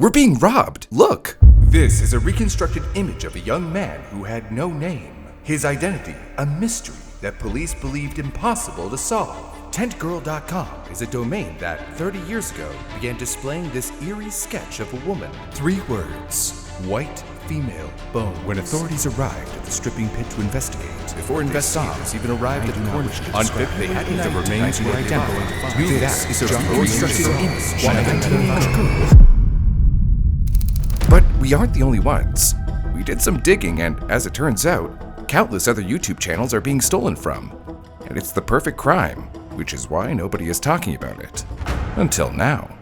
We're being robbed. Look. This is a reconstructed image of a young man who had no name. His identity, a mystery that police believed impossible to solve. Tentgirl.com is a domain that 30 years ago began displaying this eerie sketch of a woman. 3 words. White female bone. When authorities arrived at the stripping pit to investigate, before investigators even arrived at the corner, on foot they had the remains were identified. This is a reconstructed image of a teenage girl. But we aren't the only ones. We did some digging, and as it turns out, countless other YouTube channels are being stolen from. And it's the perfect crime, which is why nobody is talking about it. Until now.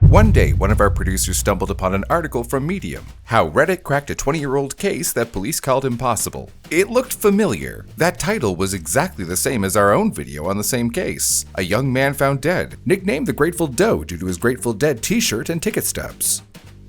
One day, one of our producers stumbled upon an article from Medium, how Reddit cracked a 20-year-old case that police called impossible. It looked familiar. That title was exactly the same as our own video on the same case. A young man found dead, nicknamed the Grateful Doe due to his Grateful Dead t-shirt and ticket stubs.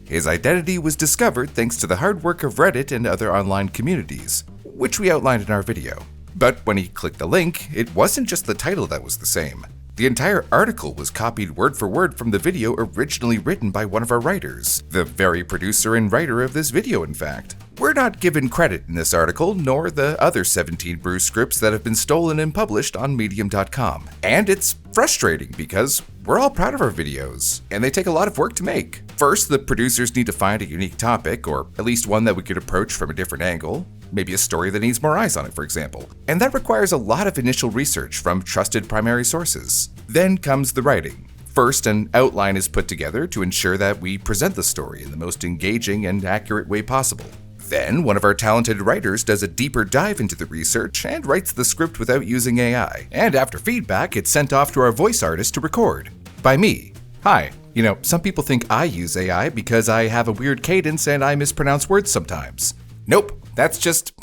His identity was discovered thanks to the hard work of Reddit and other online communities, which we outlined in our video. But when he clicked the link, it wasn't just the title that was the same. The entire article was copied word for word from the video originally written by one of our writers, the very producer and writer of this video, in fact. We're not given credit in this article, nor the other 17 brew scripts that have been stolen and published on Medium.com. And it's frustrating because we're all proud of our videos, and they take a lot of work to make. First, the producers need to find a unique topic, or at least one that we could approach from a different angle. Maybe a story that needs more eyes on it, for example. And that requires a lot of initial research from trusted primary sources. Then comes the writing. First, an outline is put together to ensure that we present the story in the most engaging and accurate way possible. Then, one of our talented writers does a deeper dive into the research and writes the script without using AI. And after feedback, it's sent off to our voice artist to record. By me. Hi. You know, some people think I use AI because I have a weird cadence and I mispronounce words sometimes. Nope. That's just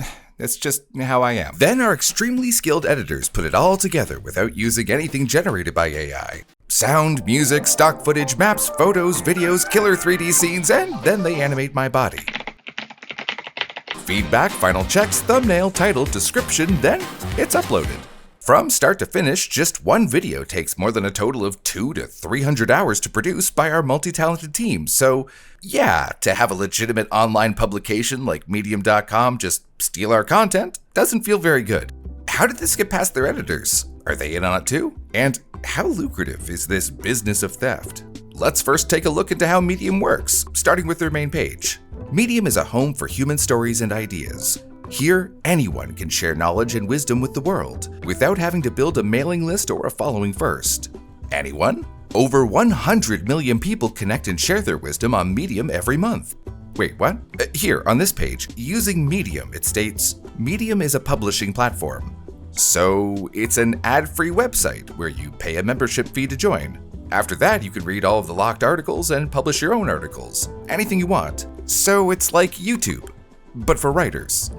how I am. Then our extremely skilled editors put it all together without using anything generated by AI. Sound, music, stock footage, maps, photos, videos, killer 3D scenes, and then they animate my body. Feedback, final checks, thumbnail, title, description, then it's uploaded. From start to finish, just one video takes more than a total of 200 to 300 hours to produce by our multi-talented team, so yeah, to have a legitimate online publication like Medium.com just steal our content doesn't feel very good. How did this get past their editors? Are they in on it too? And how lucrative is this business of theft? Let's first take a look into how Medium works, starting with their main page. Medium is a home for human stories and ideas. Here, anyone can share knowledge and wisdom with the world, without having to build a mailing list or a following first. Anyone? Over 100 million people connect and share their wisdom on Medium every month. Wait, what? Here, on this page, using Medium, it states, Medium is a publishing platform. So, it's an ad-free website where you pay a membership fee to join. After that, you can read all of the locked articles and publish your own articles. Anything you want. So, it's like YouTube, but for writers.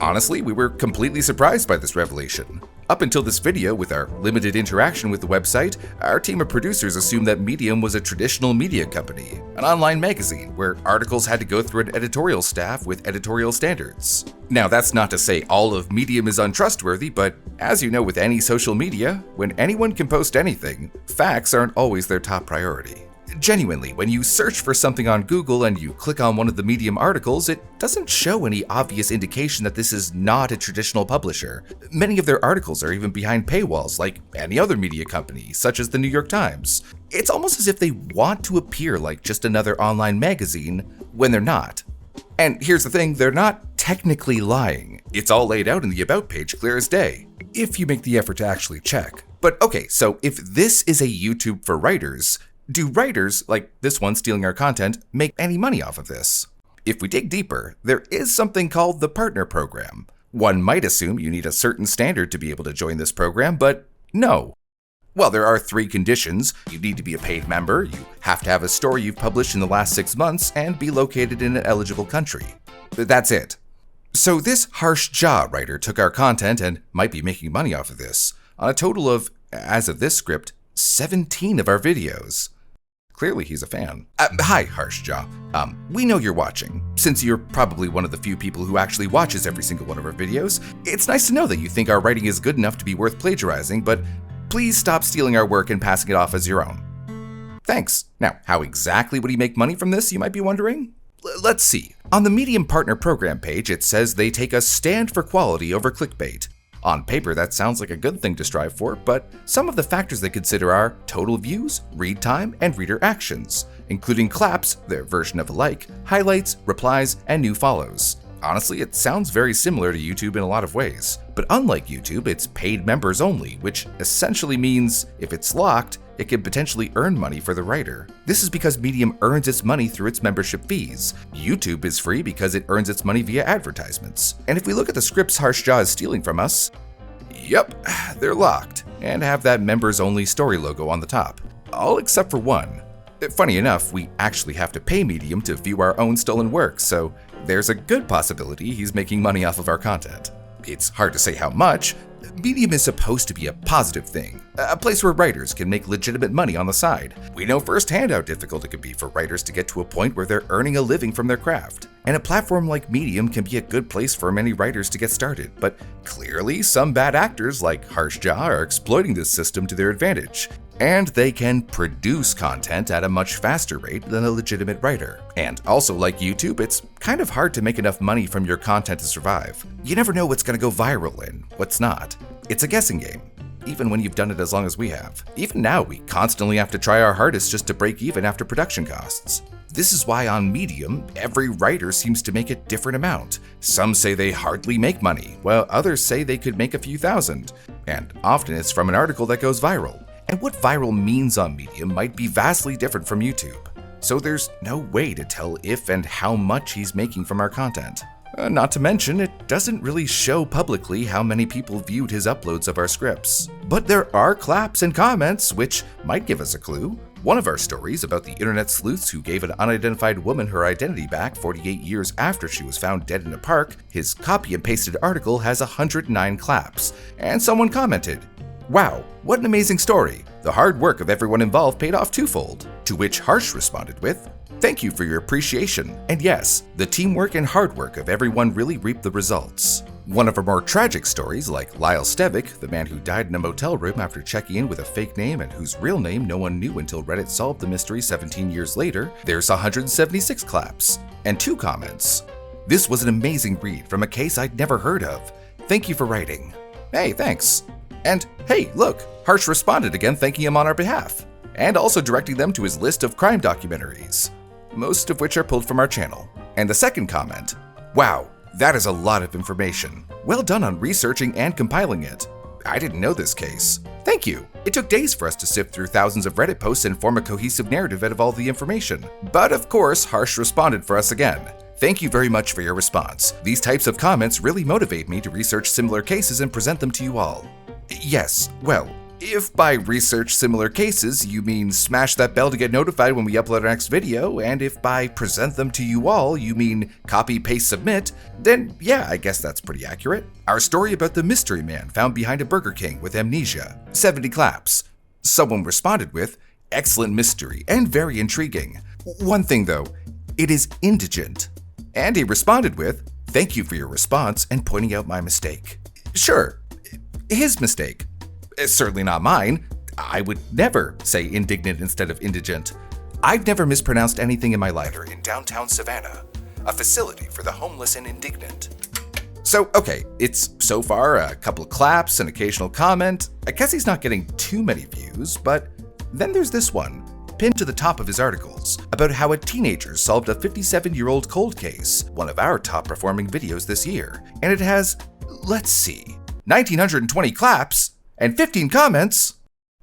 Honestly, we were completely surprised by this revelation. Up until this video, with our limited interaction with the website, our team of producers assumed that Medium was a traditional media company, an online magazine where articles had to go through an editorial staff with editorial standards. Now, that's not to say all of Medium is untrustworthy, but as you know with any social media, when anyone can post anything, facts aren't always their top priority. Genuinely, when you search for something on Google and you click on one of the Medium articles, it doesn't show any obvious indication that this is not a traditional publisher. Many of their articles are even behind paywalls like any other media company, such as the New York Times. It's almost as if they want to appear like just another online magazine when they're not. And here's the thing, they're not technically lying. It's all laid out in the About page clear as day, if you make the effort to actually check. But okay, so if this is a YouTube for writers, do writers, like this one stealing our content, make any money off of this? If we dig deeper, there is something called the Partner Program. One might assume you need a certain standard to be able to join this program, but no. Well, there are 3 conditions. You need to be a paid member, you have to have a story you've published in the last 6 months, and be located in an eligible country. That's it. So this harsh jaw writer took our content and might be making money off of this, on a total of, as of this script, 17 of our videos. Clearly he's a fan. Hi, Harsh Jaw. We know you're watching. Since you're probably one of the few people who actually watches every single one of our videos, it's nice to know that you think our writing is good enough to be worth plagiarizing, but please stop stealing our work and passing it off as your own. Thanks. Now, how exactly would he make money from this, you might be wondering? Let's see. On the Medium Partner Program page, it says they take a stand for quality over clickbait. On paper, that sounds like a good thing to strive for, but some of the factors they consider are total views, read time, and reader actions, including claps, their version of a like, highlights, replies, and new follows. Honestly, it sounds very similar to YouTube in a lot of ways. But unlike YouTube, it's paid members only, which essentially means if it's locked, it can potentially earn money for the writer. This is because Medium earns its money through its membership fees. YouTube is free because it earns its money via advertisements. And if we look at the scripts Harshjaw is stealing from us, yep, they're locked, and have that members only story logo on the top. All except for one. Funny enough, we actually have to pay Medium to view our own stolen work, so there's a good possibility he's making money off of our content. It's hard to say how much. Medium is supposed to be a positive thing, a place where writers can make legitimate money on the side. We know firsthand how difficult it can be for writers to get to a point where they're earning a living from their craft. And a platform like Medium can be a good place for many writers to get started, but clearly some bad actors like Harshjaw are exploiting this system to their advantage. And they can produce content at a much faster rate than a legitimate writer. And also, like YouTube, it's kind of hard to make enough money from your content to survive. You never know what's going to go viral and what's not. It's a guessing game, even when you've done it as long as we have. Even now, we constantly have to try our hardest just to break even after production costs. This is why on Medium, every writer seems to make a different amount. Some say they hardly make money, while others say they could make a few thousand. And often it's from an article that goes viral. And what viral means on Medium might be vastly different from YouTube. So there's no way to tell if and how much he's making from our content. Not to mention, it doesn't really show publicly how many people viewed his uploads of our scripts. But there are claps and comments, which might give us a clue. One of our stories about the internet sleuths who gave an unidentified woman her identity back 48 years after she was found dead in a park, his copy and pasted article has 109 claps. And someone commented, "Wow, what an amazing story. The hard work of everyone involved paid off twofold." To which Harsh responded with, "Thank you for your appreciation. And yes, the teamwork and hard work of everyone really reaped the results." One of our more tragic stories, like Lyle Stevick, the man who died in a motel room after checking in with a fake name and whose real name no one knew until Reddit solved the mystery 17 years later, there's 176 claps. And 2 comments. "This was an amazing read from a case I'd never heard of. Thank you for writing." Hey, thanks. And hey, look, Harsh responded again thanking him on our behalf, and also directing them to his list of crime documentaries, most of which are pulled from our channel. And the second comment, "Wow, that is a lot of information. Well done on researching and compiling it. I didn't know this case. Thank you. It took days for us to sift through thousands of Reddit posts and form a cohesive narrative out of all the information." But of course, Harsh responded for us again. "Thank you very much for your response. These types of comments really motivate me to research similar cases and present them to you all." Yes, well, if by research similar cases you mean smash that bell to get notified when we upload our next video, and if by present them to you all you mean copy, paste, submit, then yeah, I guess that's pretty accurate. Our story about the mystery man found behind a Burger King with amnesia, 70 claps. Someone responded with, "Excellent mystery and very intriguing. One thing though, it is indigent." And he responded with, "Thank you for your response and pointing out my mistake." Sure, his mistake. Certainly not mine. I would never say indignant instead of indigent. I've never mispronounced anything in my life. In downtown Savannah, a facility for the homeless and indignant. So, okay, it's so far a couple of claps, an occasional comment. I guess he's not getting too many views, but then there's this one, pinned to the top of his articles, about how a teenager solved a 57-year-old cold case, one of our top performing videos this year. And it has, let's see, 1,920 claps and 15 comments.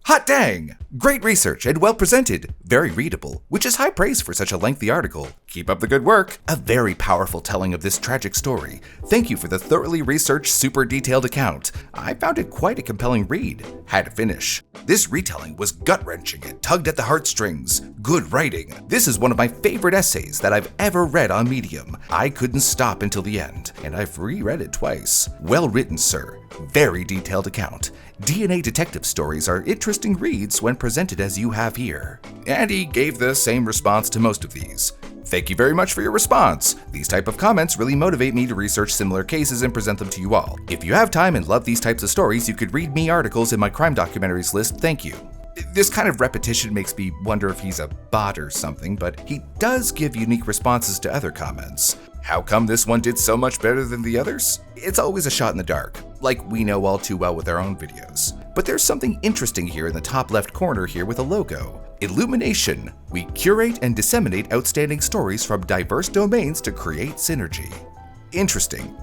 Hot dang! Great research and well presented, very readable, which is high praise for such a lengthy article. Keep up the good work. A very powerful telling of this tragic story. Thank you for the thoroughly researched, super detailed account. I found it quite a compelling read. Had to finish. This retelling was gut-wrenching and tugged at the heartstrings. Good writing. This is one of my favorite essays that I've ever read on Medium. I couldn't stop until the end, and I've reread it twice. Well written, sir. Very detailed account. DNA detective stories are interesting reads when presented as you have here. And he gave the same response to most of these. Thank you very much for your response. These type of comments really motivate me to research similar cases and present them to you all. If you have time and love these types of stories, you could read me articles in my crime documentaries list. Thank you. This kind of repetition makes me wonder if he's a bot or something, but he does give unique responses to other comments. How come this one did so much better than the others? It's always a shot in the dark, like we know all too well with our own videos. But there's something interesting here in the top left corner here with a logo. Illumination. We curate and disseminate outstanding stories from diverse domains to create synergy. Interesting.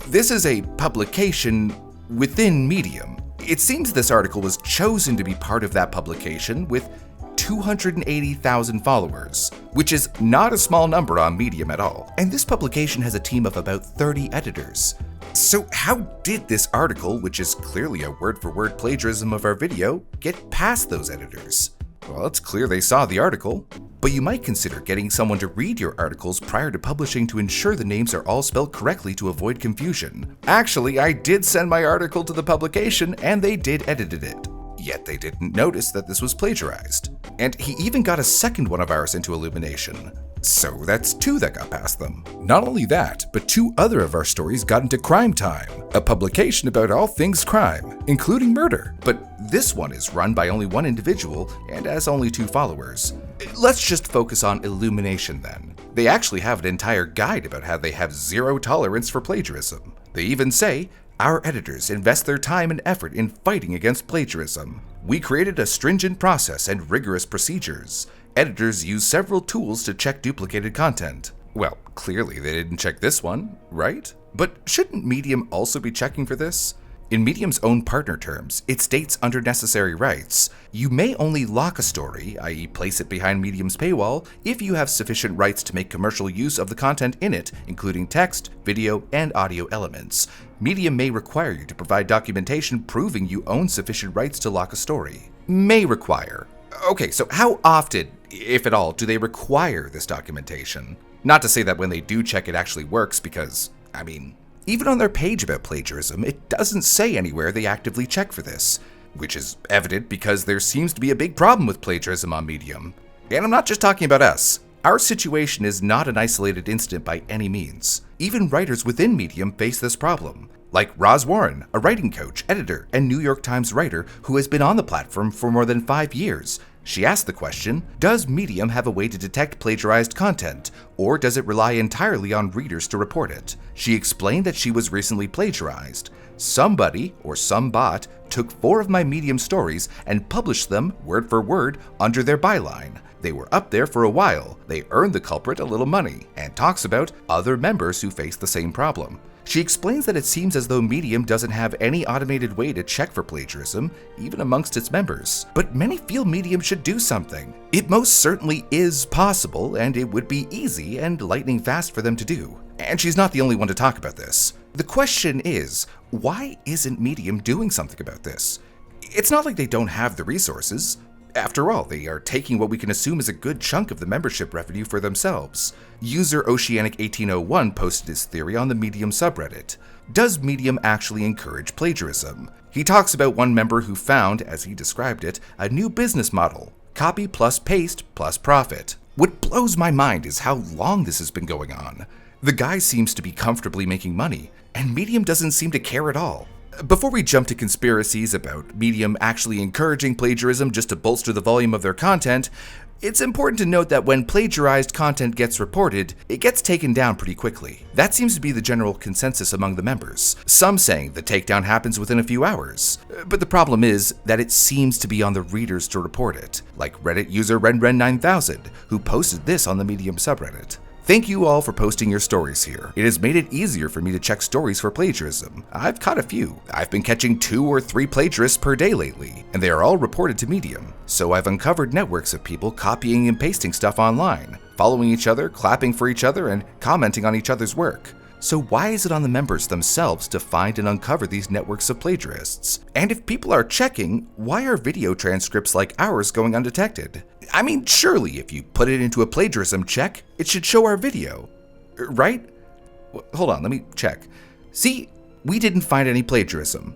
This is a publication within Medium. It seems this article was chosen to be part of that publication with 280,000 followers, which is not a small number on Medium at all. And this publication has a team of about 30 editors. So how did this article, which is clearly a word-for-word plagiarism of our video, get past those editors? Well, it's clear they saw the article, but you might consider getting someone to read your articles prior to publishing to ensure the names are all spelled correctly to avoid confusion. Actually, I did send my article to the publication and they did edit it. Yet they didn't notice that this was plagiarized. And he even got a second one of ours into Illumination. So that's 2 that got past them. Not only that, but 2 other of our stories got into Crime Time, a publication about all things crime, including murder. But this one is run by only 1 individual and has only 2 followers. Let's just focus on Illumination then. They actually have an entire guide about how they have 0 tolerance for plagiarism. They even say, our editors invest their time and effort in fighting against plagiarism. We created a stringent process and rigorous procedures. Editors use several tools to check duplicated content. Well, clearly they didn't check this one, right? But shouldn't Medium also be checking for this? In Medium's own partner terms, it states under necessary rights, you may only lock a story, i.e. place it behind Medium's paywall, if you have sufficient rights to make commercial use of the content in it, including text, video, and audio elements. Medium may require you to provide documentation proving you own sufficient rights to lock a story. May require. Okay, so how often, if at all, do they require this documentation? Not to say that when they do check it actually works, because, I mean, even on their page about plagiarism, it doesn't say anywhere they actively check for this, which is evident because there seems to be a big problem with plagiarism on Medium. And I'm not just talking about us. Our situation is not an isolated incident by any means. Even writers within Medium face this problem, like Roz Warren, a writing coach, editor, and New York Times writer who has been on the platform for more than 5 years. She asked the question, does Medium have a way to detect plagiarized content, or does it rely entirely on readers to report it? She explained that she was recently plagiarized. Somebody, or some bot, took 4 of my Medium stories and published them, word for word, under their byline. They were up there for a while, they earned the culprit a little money, and talks about other members who face the same problem. She explains that it seems as though Medium doesn't have any automated way to check for plagiarism, even amongst its members. But many feel Medium should do something. It most certainly is possible, and it would be easy and lightning fast for them to do. And she's not the only one to talk about this. The question is, why isn't Medium doing something about this? It's not like they don't have the resources. After all, they are taking what we can assume is a good chunk of the membership revenue for themselves. User Oceanic1801 posted his theory on the Medium subreddit. Does Medium actually encourage plagiarism? He talks about one member who found, as he described it, a new business model: copy plus paste plus profit. What blows my mind is how long this has been going on. The guy seems to be comfortably making money, and Medium doesn't seem to care at all. Before we jump to conspiracies about Medium actually encouraging plagiarism just to bolster the volume of their content, it's important to note that when plagiarized content gets reported, it gets taken down pretty quickly. That seems to be the general consensus among the members, some saying the takedown happens within a few hours. But the problem is that it seems to be on the readers to report it, like Reddit user RenRen9000, who posted this on the Medium subreddit. Thank you all for posting your stories here. It has made it easier for me to check stories for plagiarism. I've caught a few. I've been catching 2 or 3 plagiarists per day lately, and they are all reported to Medium. So I've uncovered networks of people copying and pasting stuff online, following each other, clapping for each other, and commenting on each other's work. So why is it on the members themselves to find and uncover these networks of plagiarists? And if people are checking, why are video transcripts like ours going undetected? I mean, surely if you put it into a plagiarism check, it should show our video, right? Hold on, let me check. See, we didn't find any plagiarism.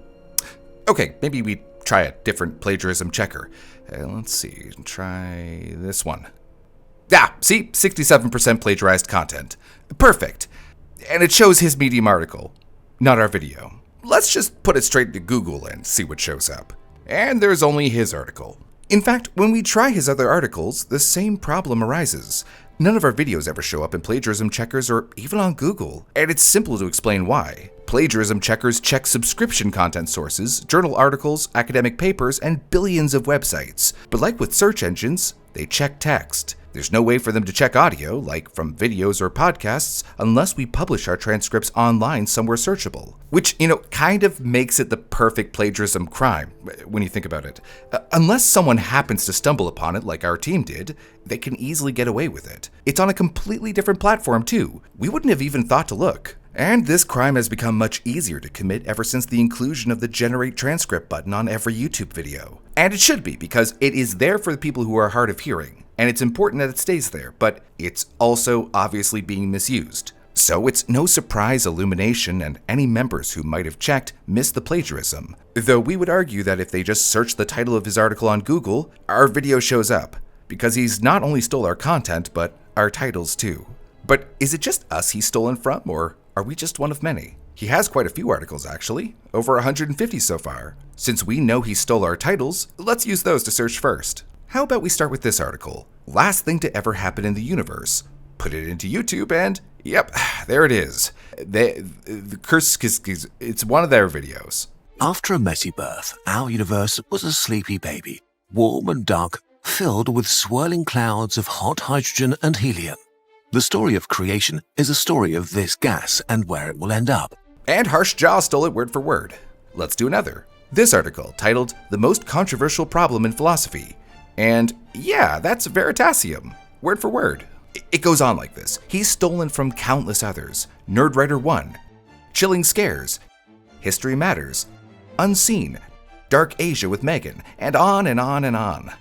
Okay, maybe we try a different plagiarism checker. Let's see, try this one. Ah, see, 67% plagiarized content. Perfect. And it shows his Medium article, not our video. Let's just put it straight into Google and see what shows up. And there's only his article. In fact, when we try his other articles, the same problem arises. None of our videos ever show up in plagiarism checkers or even on Google, and it's simple to explain why. Plagiarism checkers check subscription content sources, journal articles, academic papers, and billions of websites. But like with search engines, they check text. There's no way for them to check audio, like from videos or podcasts, unless we publish our transcripts online somewhere searchable. Which, kind of makes it the perfect plagiarism crime, when you think about it. Unless someone happens to stumble upon it like our team did, they can easily get away with it. It's on a completely different platform too. We wouldn't have even thought to look. And this crime has become much easier to commit ever since the inclusion of the Generate Transcript button on every YouTube video. And it should be, because it is there for the people who are hard of hearing. And it's important that it stays there, but it's also obviously being misused. So it's no surprise Illumination and any members who might have checked missed the plagiarism. Though we would argue that if they just search the title of his article on Google, our video shows up. Because he's not only stole our content, but our titles too. But is it just us he's stolen from, or are we just one of many? He has quite a few articles actually, over 150 so far. Since we know he stole our titles, let's use those to search first. How about we start with this article, Last Thing to Ever Happen in the Universe. Put it into YouTube and, yep, there it is. It's one of their videos. After a messy birth, our universe was a sleepy baby, warm and dark, filled with swirling clouds of hot hydrogen and helium. The story of creation is a story of this gas and where it will end up. And Harsh Jaw stole it word for word. Let's do another. This article, titled The Most Controversial Problem in Philosophy. And yeah, that's Veritasium, word for word. It goes on like this. He's stolen from countless others. Nerdwriter 1, Chilling Scares, History Matters, Unseen, Dark Asia with Megan, and on and on and on.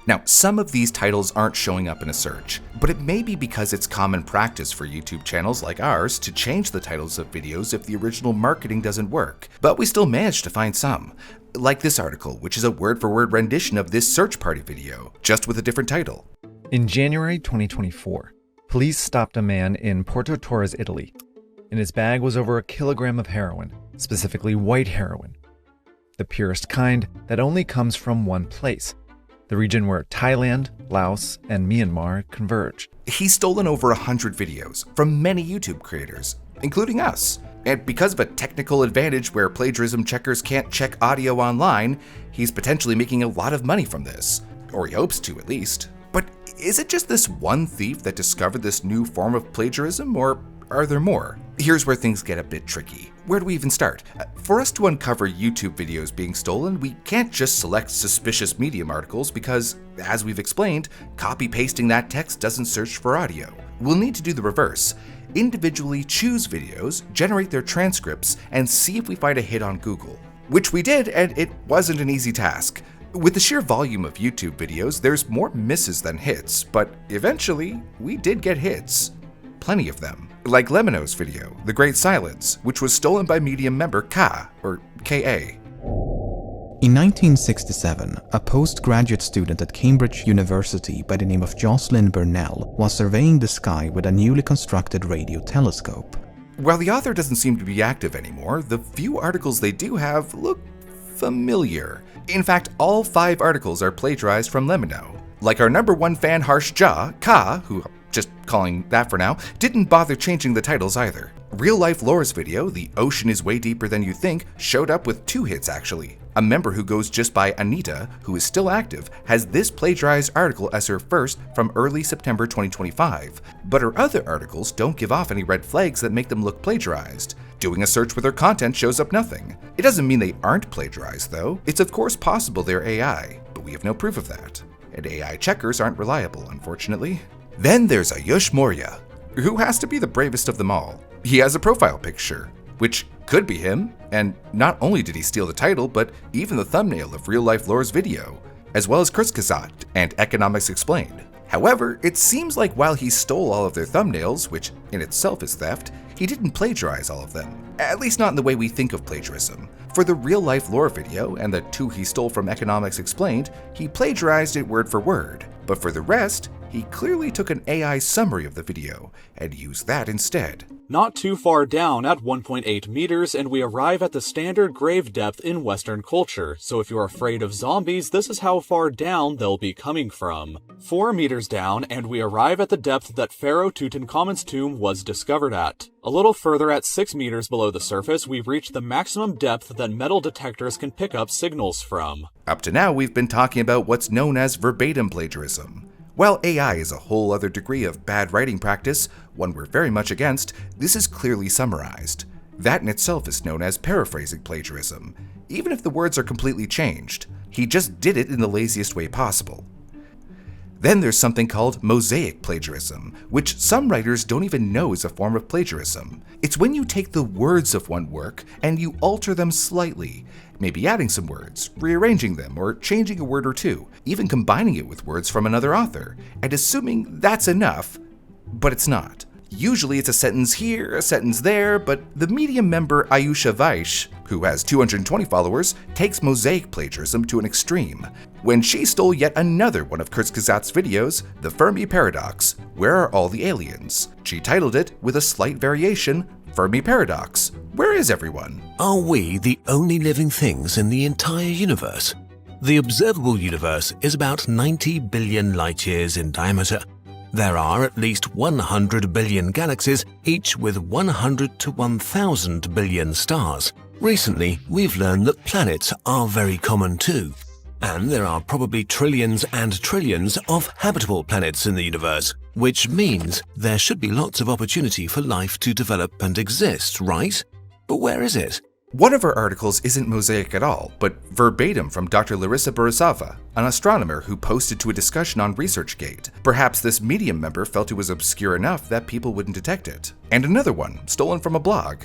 Now, some of these titles aren't showing up in a search, but it may be because it's common practice for YouTube channels like ours to change the titles of videos if the original marketing doesn't work, but we still managed to find some. Like this article, which is a word-for-word rendition of this search party video, just with a different title. In January 2024, police stopped a man in Porto Torres, Italy. In his bag was over 1 kilogram of heroin, specifically white heroin. The purest kind that only comes from one place, the region where Thailand, Laos, and Myanmar converge. He's stolen over 100 videos from many YouTube creators, including us. And because of a technical advantage where plagiarism checkers can't check audio online, he's potentially making a lot of money from this. Or he hopes to, at least. But is it just this one thief that discovered this new form of plagiarism, or are there more? Here's where things get a bit tricky. Where do we even start? For us to uncover YouTube videos being stolen, we can't just select suspicious Medium articles because, as we've explained, copy-pasting that text doesn't search for audio. We'll need to do the reverse. Individually choose videos, generate their transcripts, and see if we find a hit on Google. Which we did, and it wasn't an easy task. With the sheer volume of YouTube videos, there's more misses than hits, but eventually, we did get hits. Plenty of them. Like Lemino's video, The Great Silence, which was stolen by Medium member Ka, or K.A. In 1967, a postgraduate student at Cambridge University by the name of Jocelyn Burnell was surveying the sky with a newly constructed radio telescope. While the author doesn't seem to be active anymore, the few articles they do have look familiar. In fact, all 5 articles are plagiarized from Lemino. Like our #1 fan Harsh Jaw, Ka, who just calling that for now, didn't bother changing the titles either. Real Life Lore's video, The Ocean is Way Deeper Than You Think, showed up with 2 hits actually. A member who goes just by Anita, who is still active, has this plagiarized article as her first from early September 2025. But her other articles don't give off any red flags that make them look plagiarized. Doing a search with her content shows up nothing. It doesn't mean they aren't plagiarized though. It's of course possible they're AI, but we have no proof of that. And AI checkers aren't reliable, unfortunately. Then there's Ayush Maurya, who has to be the bravest of them all. He has a profile picture, which could be him, and not only did he steal the title, but even the thumbnail of Real Life Lore's video, as well as Kurzgesagt and Economics Explained. However, it seems like while he stole all of their thumbnails, which in itself is theft, he didn't plagiarize all of them. At least not in the way we think of plagiarism. For the Real Life Lore video and the 2 he stole from Economics Explained, he plagiarized it word for word. But for the rest, he clearly took an AI summary of the video and used that instead. Not too far down at 1.8 meters, and we arrive at the standard grave depth in Western culture, so if you're afraid of zombies, this is how far down they'll be coming from. 4 meters down, and we arrive at the depth that Pharaoh Tutankhamun's tomb was discovered at. A little further at 6 meters below the surface, we've reached the maximum depth that metal detectors can pick up signals from. Up to now, we've been talking about what's known as verbatim plagiarism. While AI is a whole other degree of bad writing practice, one we're very much against, this is clearly summarized. That in itself is known as paraphrasing plagiarism, even if the words are completely changed. He just did it in the laziest way possible. Then there's something called mosaic plagiarism, which some writers don't even know is a form of plagiarism. It's when you take the words of one work and you alter them slightly, maybe adding some words, rearranging them, or changing a word or two, even combining it with words from another author, and assuming that's enough, but it's not. Usually it's a sentence here, a sentence there, but the Medium member Ayusha Vaish, who has 220 followers, takes mosaic plagiarism to an extreme. When she stole yet another one of Kurzgesagt's videos, The Fermi Paradox, Where Are All the Aliens? She titled it, with a slight variation, Fermi Paradox, Where is Everyone? Are we the only living things in the entire universe? The observable universe is about 90 billion light-years in diameter. There are at least 100 billion galaxies, each with 100 to 1,000 billion stars. Recently, we've learned that planets are very common too. And there are probably trillions and trillions of habitable planets in the universe, which means there should be lots of opportunity for life to develop and exist, right? But where is it? One of our articles isn't mosaic at all, but verbatim from Dr. Larissa Borisova, an astronomer who posted to a discussion on ResearchGate. Perhaps this Medium member felt it was obscure enough that people wouldn't detect it. And another one, stolen from a blog.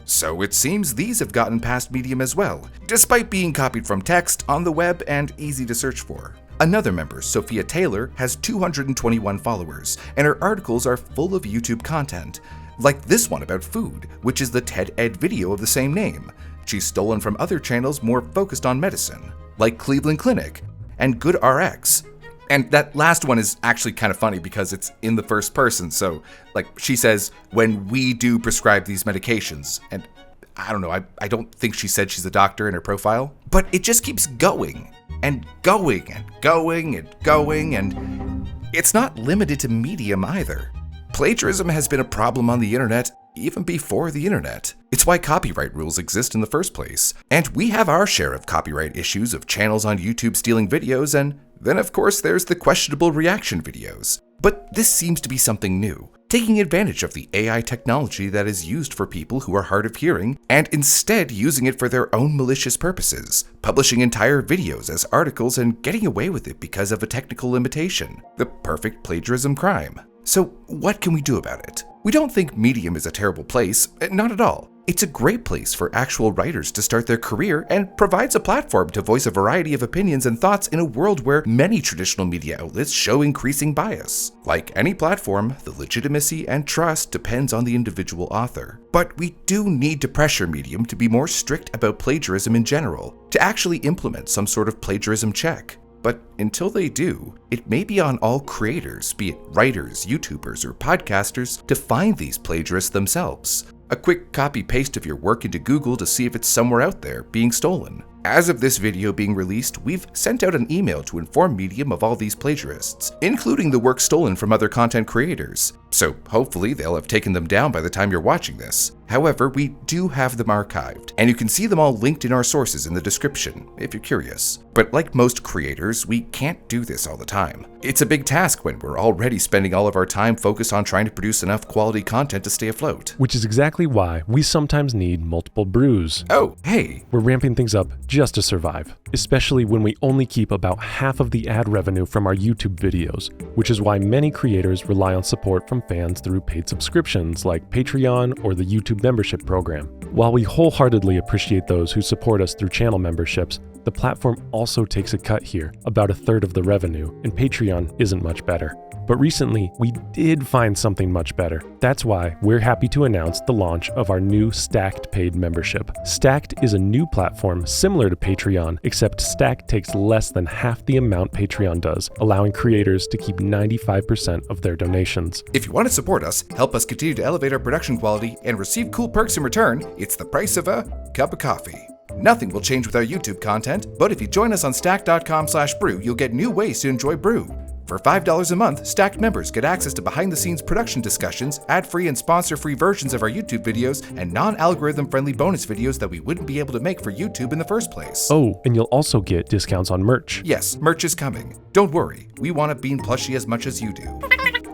So it seems these have gotten past Medium as well, despite being copied from text, on the web, and easy to search for. Another member, Sophia Taylor, has 221 followers, and her articles are full of YouTube content, like this one about food, which is the TED Ed video of the same name. She's stolen from other channels more focused on medicine, like Cleveland Clinic and GoodRx. And that last one is actually kind of funny because it's in the first person, so like she says, when we do prescribe these medications, and I don't know, I don't think she said she's a doctor in her profile, but it just keeps going and going and going and going, and it's not limited to Medium either. Plagiarism has been a problem on the internet even before the internet. It's why copyright rules exist in the first place. And we have our share of copyright issues of channels on YouTube stealing videos, and then of course there's the questionable reaction videos. But this seems to be something new, taking advantage of the AI technology that is used for people who are hard of hearing, and instead using it for their own malicious purposes, publishing entire videos as articles and getting away with it because of a technical limitation, the perfect plagiarism crime. So what can we do about it? We don't think Medium is a terrible place, not at all. It's a great place for actual writers to start their career and provides a platform to voice a variety of opinions and thoughts in a world where many traditional media outlets show increasing bias. Like any platform, the legitimacy and trust depends on the individual author. But we do need to pressure Medium to be more strict about plagiarism in general, to actually implement some sort of plagiarism check. But until they do, it may be on all creators, be it writers, YouTubers, or podcasters, to find these plagiarists themselves. A quick copy-paste of your work into Google to see if it's somewhere out there being stolen. As of this video being released, we've sent out an email to inform Medium of all these plagiarists, including the work stolen from other content creators. So hopefully they'll have taken them down by the time you're watching this. However, we do have them archived, and you can see them all linked in our sources in the description, if you're curious. But like most creators, we can't do this all the time. It's a big task when we're already spending all of our time focused on trying to produce enough quality content to stay afloat. Which is exactly why we sometimes need multiple brews. Oh, hey. We're ramping things up just to survive, especially when we only keep about half of the ad revenue from our YouTube videos, which is why many creators rely on support from fans through paid subscriptions like Patreon or the YouTube membership program. While we wholeheartedly appreciate those who support us through channel memberships, the platform also takes a cut here, about a third of the revenue, and Patreon isn't much better. But recently, we did find something much better. That's why we're happy to announce the launch of our new Stacked paid membership. Stacked is a new platform similar to Patreon, except Stacked takes less than half the amount Patreon does, allowing creators to keep 95% of their donations. If you want to support us, help us continue to elevate our production quality, and receive cool perks in return, it's the price of a cup of coffee. Nothing will change with our YouTube content, but if you join us on stack.com/brew, you'll get new ways to enjoy Brew. For $5 a month, Stacked members get access to behind-the-scenes production discussions, ad-free and sponsor-free versions of our YouTube videos, and non-algorithm-friendly bonus videos that we wouldn't be able to make for YouTube in the first place. Oh, and you'll also get discounts on merch. Yes, merch is coming. Don't worry, we want a bean plushie as much as you do.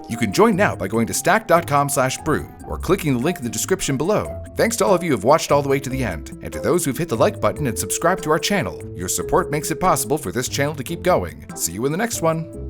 You can join now by going to stack.com/brew or clicking the link in the description below. Thanks to all of you who have watched all the way to the end, and to those who've hit the like button and subscribed to our channel. Your support makes it possible for this channel to keep going. See you in the next one.